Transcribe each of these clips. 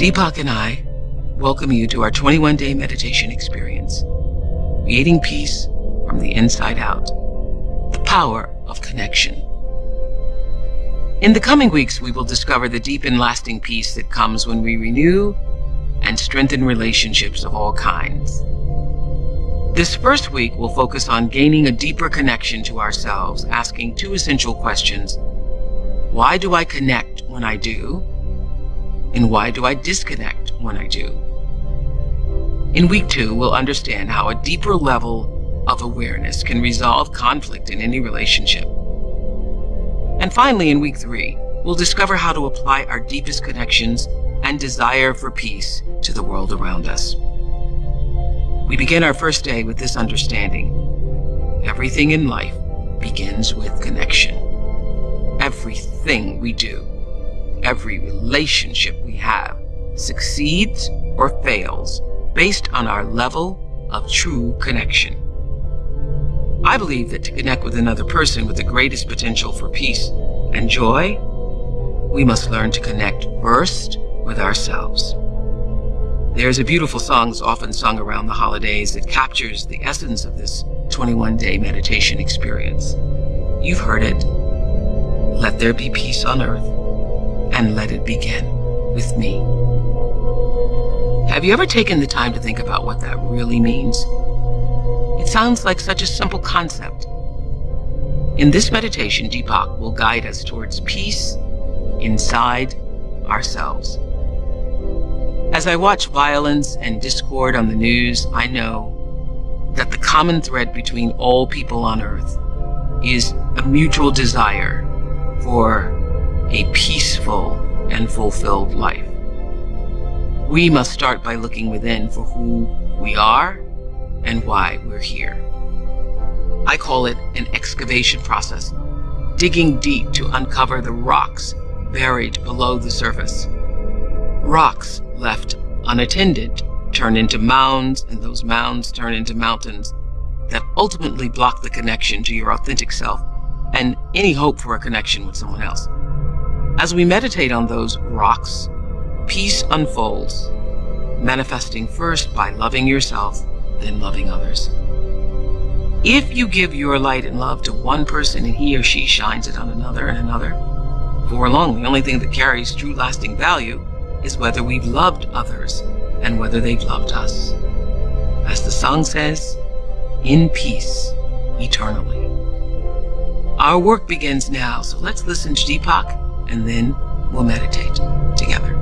Deepak and I welcome you to our 21-day meditation experience, creating peace from the inside out, the power of connection. In the coming weeks, we will discover the deep and lasting peace that comes when we renew and strengthen relationships of all kinds. This first week will focus on gaining a deeper connection to ourselves, asking two essential questions. Why do I connect when I do? And why do I disconnect when I do? In week 2, we'll understand how a deeper level of awareness can resolve conflict in any relationship. And finally, in week 3, we'll discover how to apply our deepest connections and desire for peace to the world around us. We begin our first day with this understanding. Everything in life begins with connection. Everything we do, every relationship we have, succeeds or fails based on our level of true connection. I believe that to connect with another person with the greatest potential for peace and joy, we must learn to connect first with ourselves. There's a beautiful song that's often sung around the holidays that captures the essence of this 21-day meditation experience. You've heard it. Let there be peace on earth, and let it begin with me. Have you ever taken the time to think about what that really means? It sounds like such a simple concept. In this meditation, Deepak will guide us towards peace inside ourselves. As I watch violence and discord on the news, I know that the common thread between all people on earth is a mutual desire for a peaceful and fulfilled life. We must start by looking within for who we are and why we're here. I call it an excavation process, digging deep to uncover the rocks buried below the surface. Rocks left unattended turn into mounds, and those mounds turn into mountains that ultimately block the connection to your authentic self and any hope for a connection with someone else. As we meditate on those rocks, peace unfolds, manifesting first by loving yourself, then loving others. If you give your light and love to one person and he or she shines it on another and another, before long, the only thing that carries true lasting value is whether we've loved others and whether they've loved us. As the song says, in peace eternally. Our work begins now, so let's listen to Deepak and then we'll meditate together.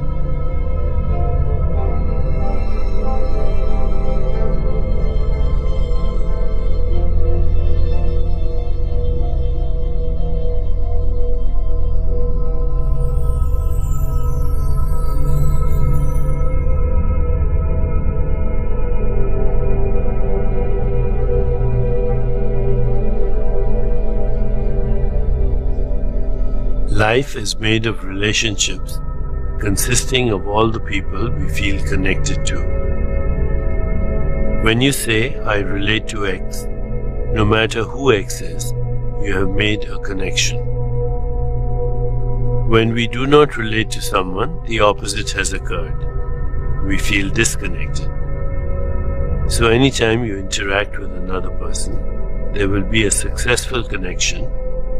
Life is made of relationships consisting of all the people we feel connected to. When you say, I relate to X, no matter who X is, you have made a connection. When we do not relate to someone, the opposite has occurred. We feel disconnected. So anytime you interact with another person, there will be a successful connection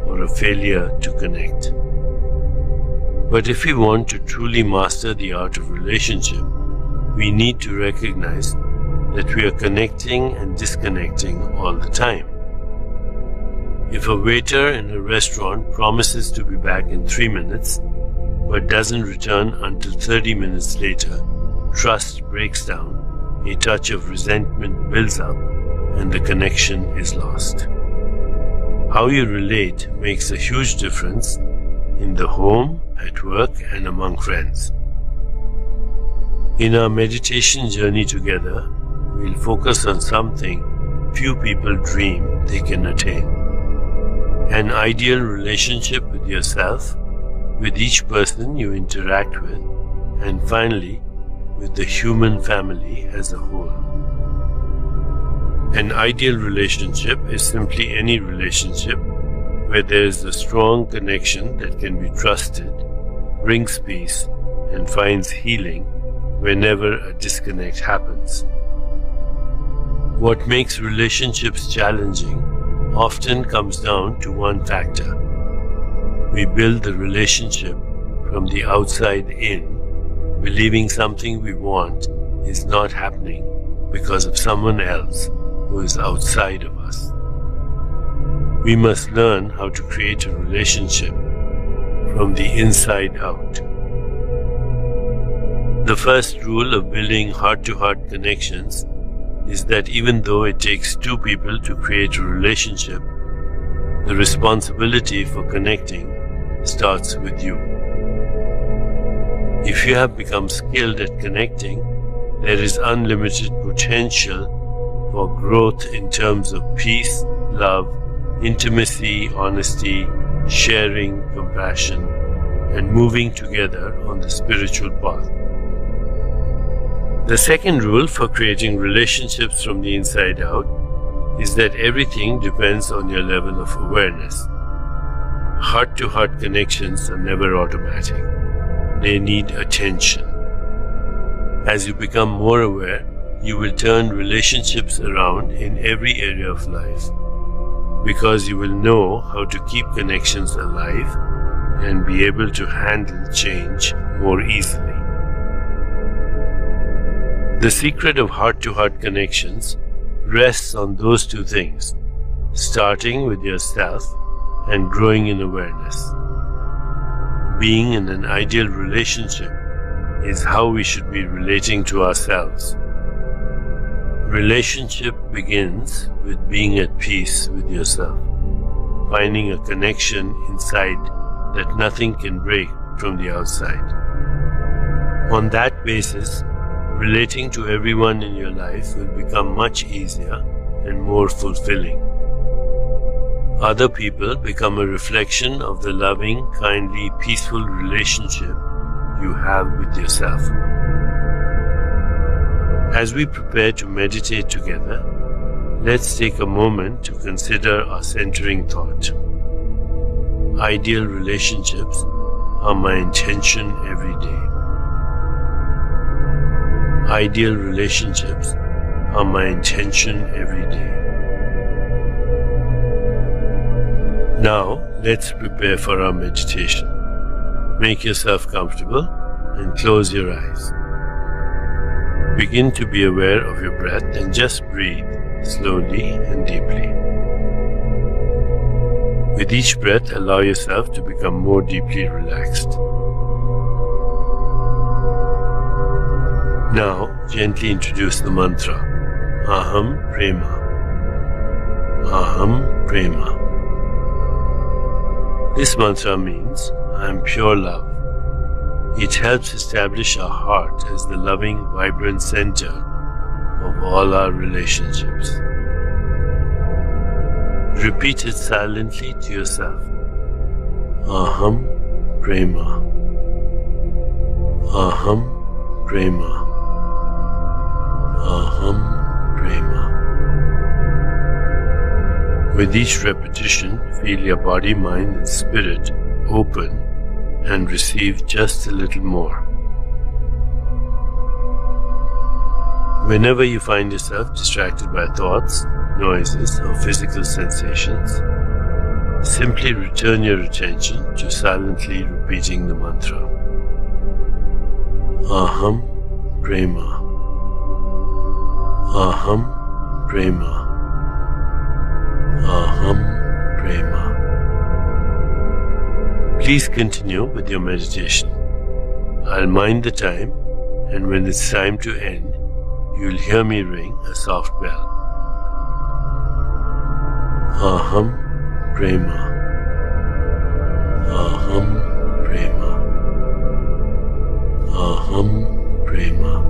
or a failure to connect. But if we want to truly master the art of relationship, we need to recognize that we are connecting and disconnecting all the time. If a waiter in a restaurant promises to be back in 3 minutes, but doesn't return until 30 minutes later, trust breaks down, a touch of resentment builds up, and the connection is lost. How you relate makes a huge difference in the home, at work, and among friends. In our meditation journey together, we'll focus on something few people dream they can attain. An ideal relationship with yourself, with each person you interact with, and finally, with the human family as a whole. An ideal relationship is simply any relationship where there is a strong connection that can be trusted, brings peace, and finds healing whenever a disconnect happens. What makes relationships challenging often comes down to one factor. We build the relationship from the outside in, believing something we want is not happening because of someone else who is outside of us. We must learn how to create a relationship from the inside out. The first rule of building heart-to-heart connections is that even though it takes two people to create a relationship, the responsibility for connecting starts with you. If you have become skilled at connecting, there is unlimited potential for growth in terms of peace, love, intimacy, honesty, sharing, compassion, and moving together on the spiritual path. The second rule for creating relationships from the inside out is that everything depends on your level of awareness. Heart-to-heart connections are never automatic. They need attention. As you become more aware, you will turn relationships around in every area of life, because you will know how to keep connections alive and be able to handle change more easily. The secret of heart-to-heart connections rests on those two things, starting with yourself and growing in awareness. Being in an ideal relationship is how we should be relating to ourselves. Relationship begins with being at peace with yourself, finding a connection inside that nothing can break from the outside. On that basis, relating to everyone in your life will become much easier and more fulfilling. Other people become a reflection of the loving, kindly, peaceful relationship you have with yourself. As we prepare to meditate together, let's take a moment to consider our centering thought. Ideal relationships are my intention every day. Ideal relationships are my intention every day. Now, let's prepare for our meditation. Make yourself comfortable and close your eyes. Begin to be aware of your breath and just breathe slowly and deeply. With each breath, allow yourself to become more deeply relaxed. Now, gently introduce the mantra, Aham Prema. Aham Prema. This mantra means, I am pure love. It helps establish our heart as the loving, vibrant center of all our relationships. Repeat it silently to yourself. Aham Prema. Aham Prema. Aham Prema. With each repetition, feel your body, mind, and spirit open and receive just a little more. Whenever you find yourself distracted by thoughts, noises, or physical sensations, simply return your attention to silently repeating the mantra. Aham Prema. Aham Prema. Aham Prema. Please continue with your meditation. I'll mind the time, and when it's time to end, you'll hear me ring a soft bell. Aham Prema. Aham Prema. Aham Prema.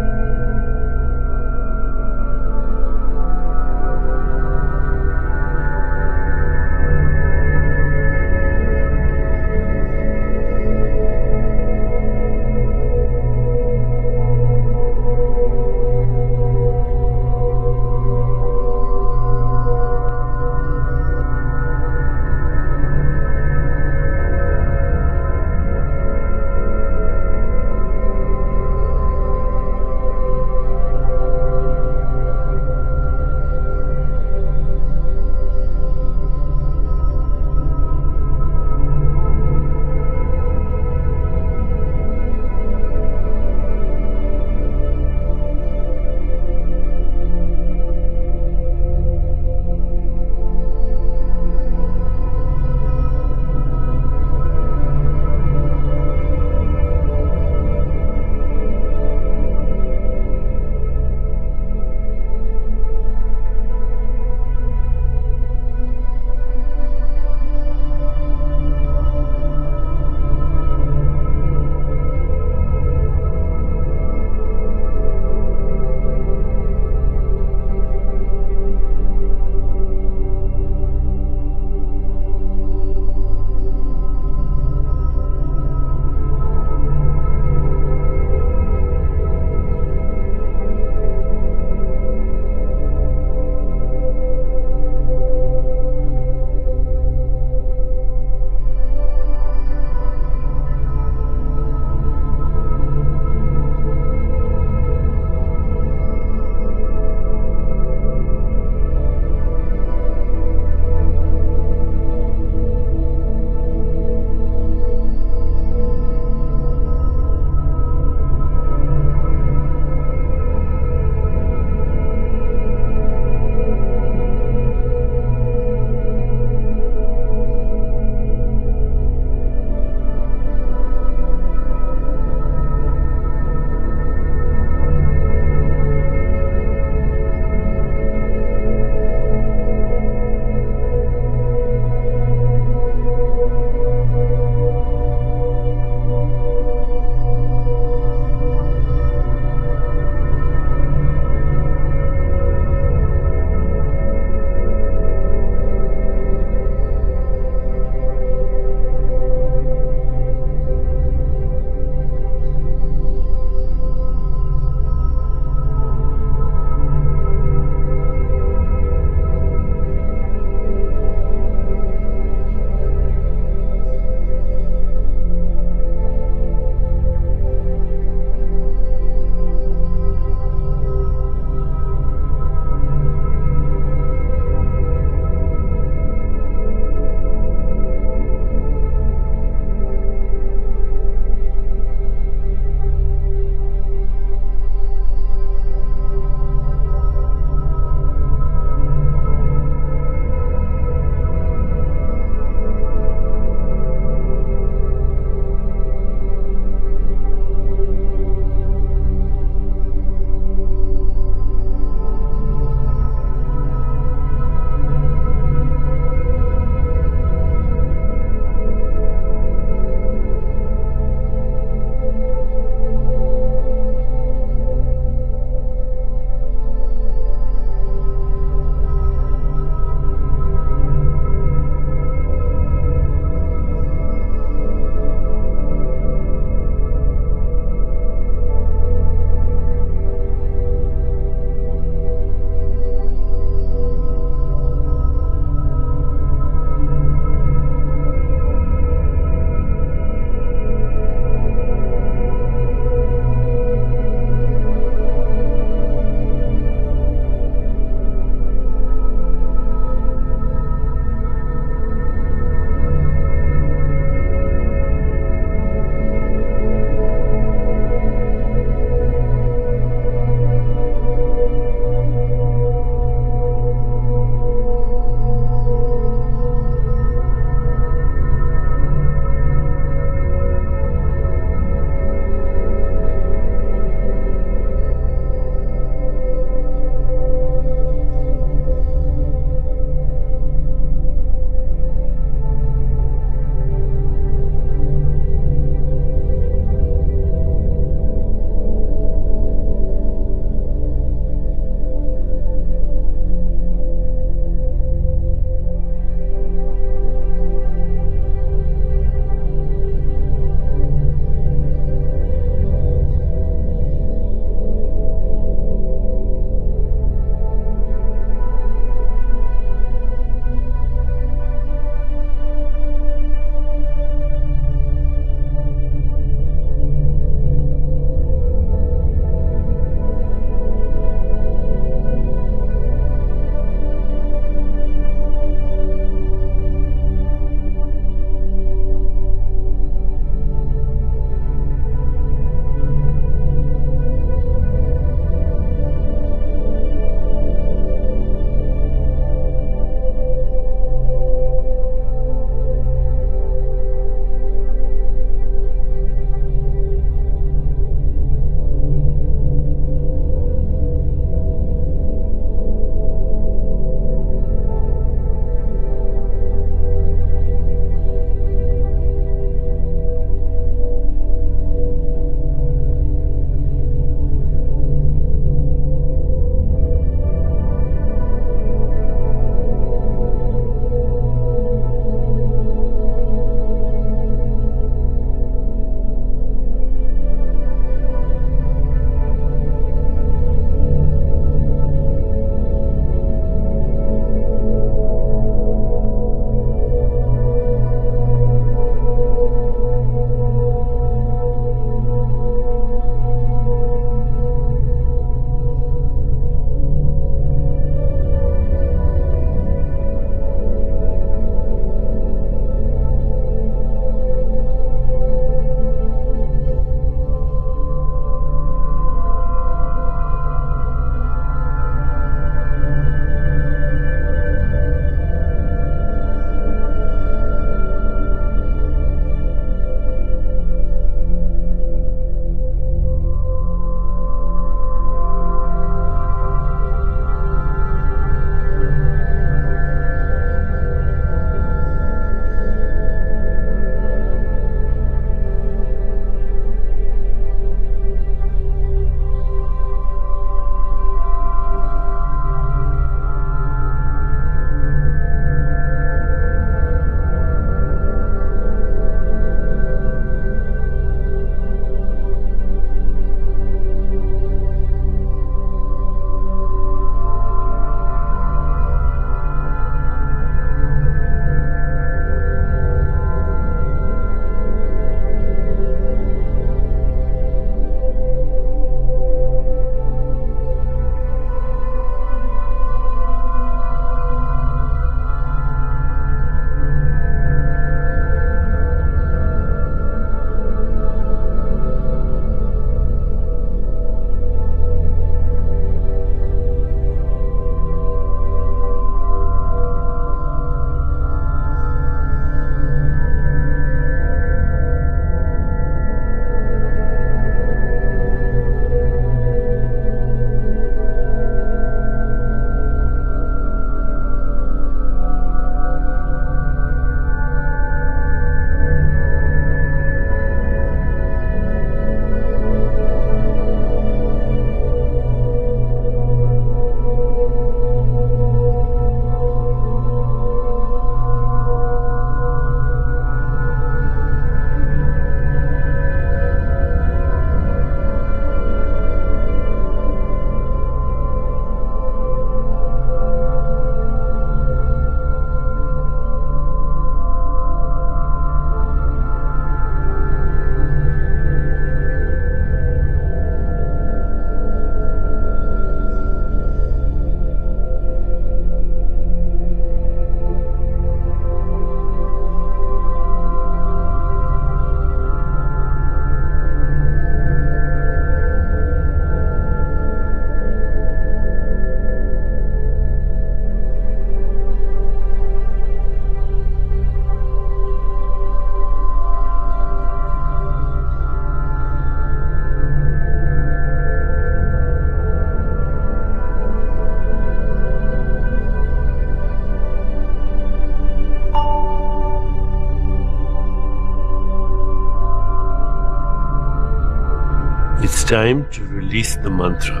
time to release the mantra.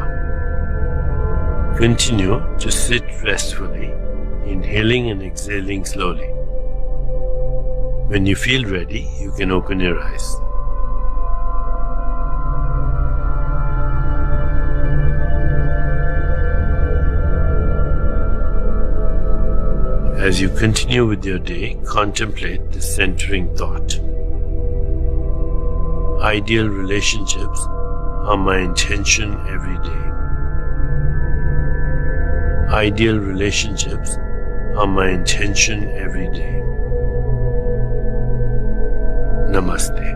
Continue to sit restfully, inhaling and exhaling slowly. When you feel ready, you can open your eyes. As you continue with your day, contemplate the centering thought. Ideal relationships are my intention every day. Ideal relationships are my intention every day. Namaste.